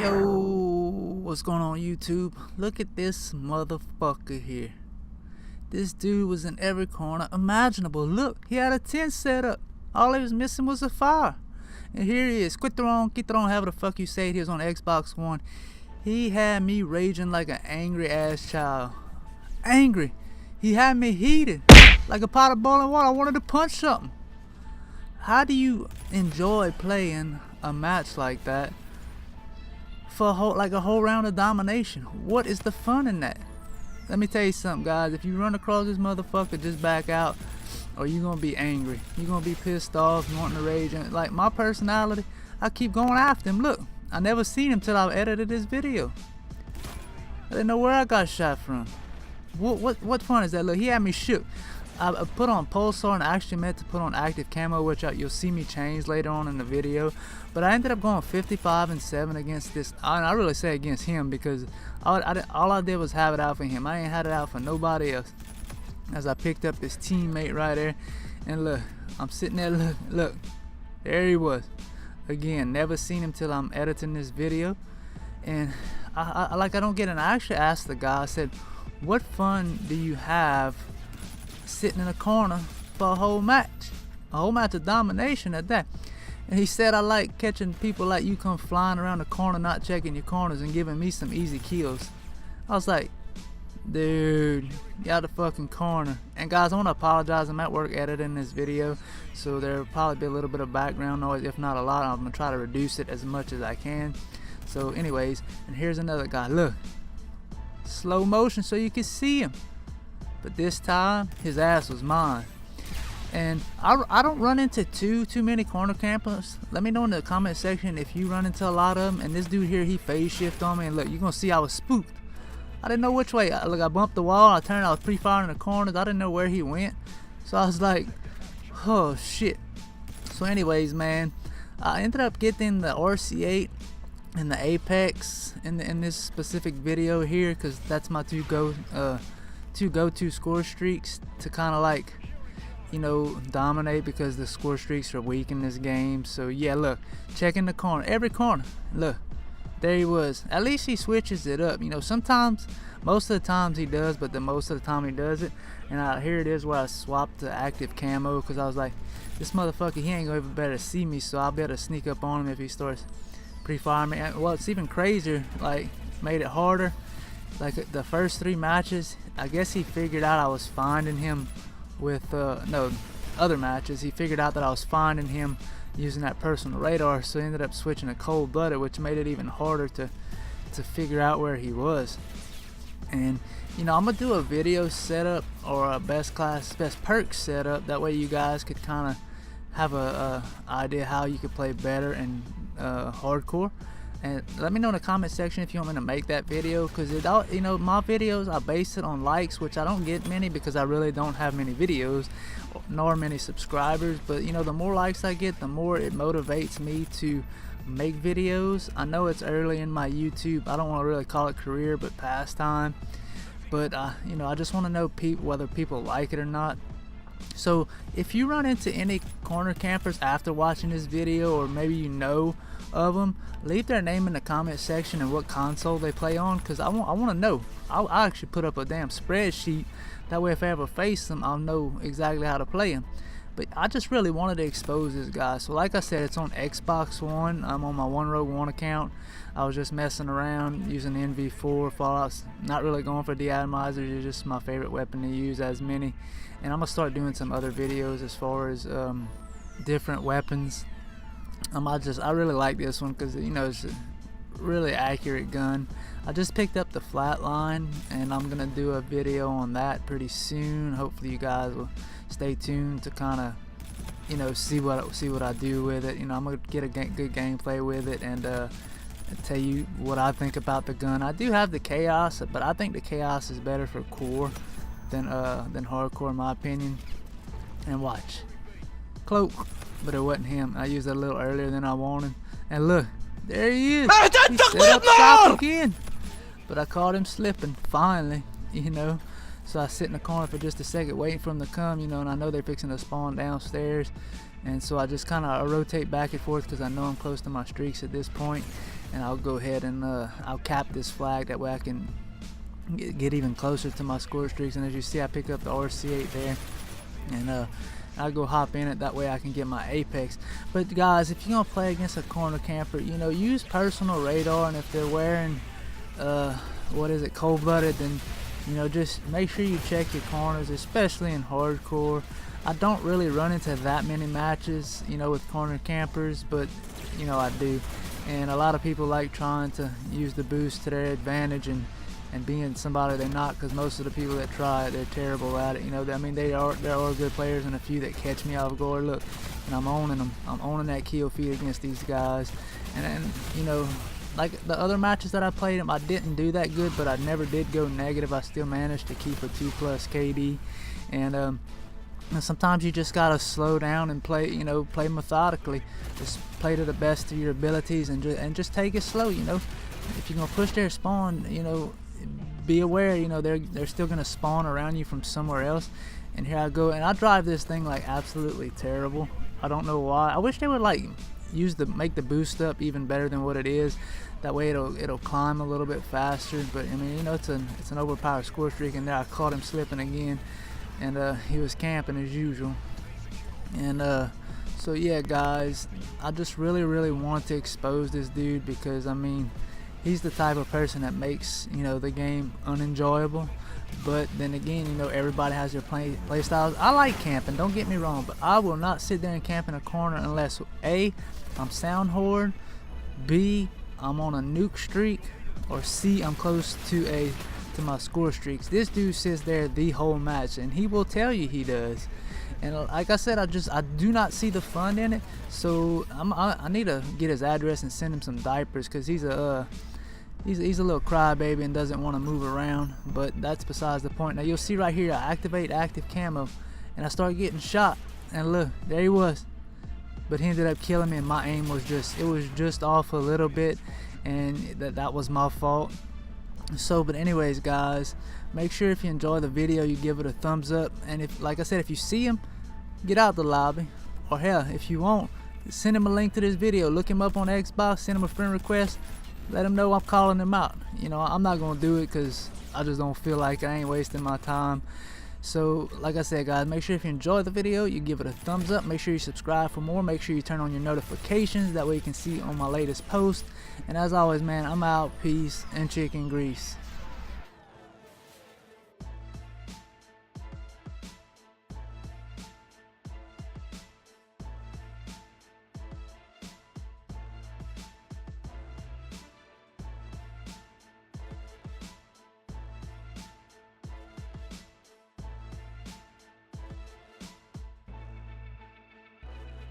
Yo, what's going on YouTube? Look at this motherfucker here. This dude was in every corner imaginable. Look, he had a tent set up. All he was missing was a fire. And here he is. Quitron, however the fuck you say it. He was on Xbox One. He had me raging like an angry ass child. Angry. He had me heated. Like a pot of boiling water. I wanted to punch something. How do you enjoy playing a match like that for a whole round of domination? What is the fun in that? Let me tell you something, guys. If you run across this motherfucker, just back out, or you're gonna be angry. You're gonna be pissed off, wanting to rage. And like my personality, I keep going after him. Look, I never seen him till I edited this video. I didn't know where I got shot from. What fun is that? Look, he had me shook. I put on Pulsar and I actually meant to put on active camo, which you'll see me change later on in the video. But I ended up going 55-7 against this. I really say against him because all I did was have it out for him. I ain't had it out for nobody else. As I picked up this teammate right there, and look, I'm sitting there. Look, there he was. Again, never seen him till I'm editing this video, and I don't get it. I actually asked the guy. I said, "What fun do you have sitting in a corner for a whole match of domination at that?" And he said, "I like catching people like you come flying around the corner, not checking your corners and giving me some easy kills." I was like, dude, get out the fucking corner. And guys, I want to apologize. I'm at work editing this video, so there'll probably be a little bit of background noise, if not a lot. I'm gonna try to reduce it as much as I can. So anyways, and here's another guy. Look, slow motion so you can see him. But this time, his ass was mine. And I don't run into too many corner campers. Let me know in the comment section if you run into a lot of them. And this dude here, he phase shift on me. And look, you're going to see I was spooked. I didn't know which way. Look, I bumped the wall. I turned. I was pre-firing in the corners. I didn't know where he went. So I was like, oh, shit. So anyways, man, I ended up getting the RC8 and the Apex in this specific video here. Because that's my two go-to score streaks to kind of like, you know, dominate, because the score streaks are weak in this game. So yeah, look, checking the corner, every corner. Look, there he was. At least he switches it up. You know, sometimes, most of the times he does, but the most of the time he does it. And here it is where I swapped to active camo, because I was like, this motherfucker, he ain't gonna even better see me, so I'll be able to sneak up on him if he starts pre-firing me. And well, it's even crazier, like, made it harder. Like the first 3 matches, I guess he figured out I was finding him with other matches. He figured out that I was finding him using that personal radar, so he ended up switching to cold-blooded, which made it even harder to figure out where he was. And you know, I'm gonna do a video setup or a best perks setup. That way you guys could kind of have a idea how you could play better in hardcore. And let me know in the comment section if you want me to make that video, because it all, you know, my videos, I base it on likes, which I don't get many because I really don't have many videos nor many subscribers. But you know, the more likes I get, the more it motivates me to make videos. I know it's early in my YouTube, I don't want to really call it career, but pastime. But you know, I just want to know whether people like it or not. So if you run into any corner campers after watching this video, or maybe you know of them, leave their name in the comment section and what console they play on, because I want to know. I'll actually put up a damn spreadsheet, that way if I ever face them, I'll know exactly how to play them. But I just really wanted to expose this guy. So like I said, it's on Xbox One. I'm on my One Rogue One account. I was just messing around using NV4 Fallout, not really going for deatomizers. It's just my favorite weapon to use as mini. And I'm gonna start doing some other videos as far as different weapons. I really like this one because, you know, it's a really accurate gun. I just picked up the Flatline, and I'm gonna do a video on that pretty soon. Hopefully you guys will stay tuned to kind of, you know, see what I do with it. You know, I'm gonna get a good gameplay with it, and tell you what I think about the gun. I do have the Chaos, but I think the Chaos is better for core than hardcore in my opinion. And watch, cloak. But it wasn't him. I used it a little earlier than I wanted. And look, there he is. He set up shop again. But I caught him slipping, finally, you know. So I sit in the corner for just a second waiting for him to come, you know, and I know they're fixing to spawn downstairs. And so I just kind of rotate back and forth because I know I'm close to my streaks at this point. and I'll go ahead and I'll cap this flag. That way I can get even closer to my score streaks. And as you see, I pick up the RC8 there, and I'll go hop in it. That way I can get my apex. But guys, if you're gonna play against a corner camper, you know, use personal radar. And if they're wearing what is it, cold-blooded, then you know, just make sure you check your corners, especially in hardcore. I don't really run into that many matches, you know, with corner campers, but you know, I do. And a lot of people like trying to use the boost to their advantage and being somebody they're not, because most of the people that try it, they're terrible at it. You know, I mean, there are good players and a few that catch me off guard. Look, and I'm owning them. I'm owning that kill feed against these guys. And you know, like the other matches that I played them, I didn't do that good, but I never did go negative. I still managed to keep a 2+ KD. And sometimes you just gotta slow down and play, you know, play methodically. Just play to the best of your abilities and just take it slow. You know, if you're gonna push their spawn, you know, be aware, you know, they're still gonna spawn around you from somewhere else. And here I go, and I drive this thing like absolutely terrible. I don't know why. I wish they would like make the boost up even better than what it is. That way it'll climb a little bit faster. But I mean, you know, it's an overpowered score streak, and there I caught him slipping again, and he was camping as usual. And so yeah, guys, I just really want to expose this dude, because I mean, he's the type of person that makes, you know, the game unenjoyable. But then again, you know, everybody has their play styles. I like camping, don't get me wrong, but I will not sit there and camp in a corner unless A, I'm sound horde, B, I'm on a nuke streak, or C, I'm close to my score streaks. This dude sits there the whole match, and he will tell you he does. And like I said, I do not see the fun in it. So I need to get his address and send him some diapers, because he's a little crybaby and doesn't want to move around. But that's besides the point. Now you'll see right here, I activate active camo, and I start getting shot, and look, there he was. But he ended up killing me, and my aim was just off a little bit, and that was my fault. So, but anyways, guys, make sure if you enjoy the video, you give it a thumbs up. And if, like I said, if you see him, get out the lobby, or hell, if you won't, send him a link to this video. Look him up on Xbox, send him a friend request, let him know I'm calling him out. You know, I'm not gonna do it because I just don't feel like I ain't wasting my time. So like I said, guys, make sure if you enjoy the video, you give it a thumbs up. Make sure you subscribe for more. Make sure you turn on your notifications, that way you can see on my latest post. And as always, man, I'm out. Peace and chicken grease.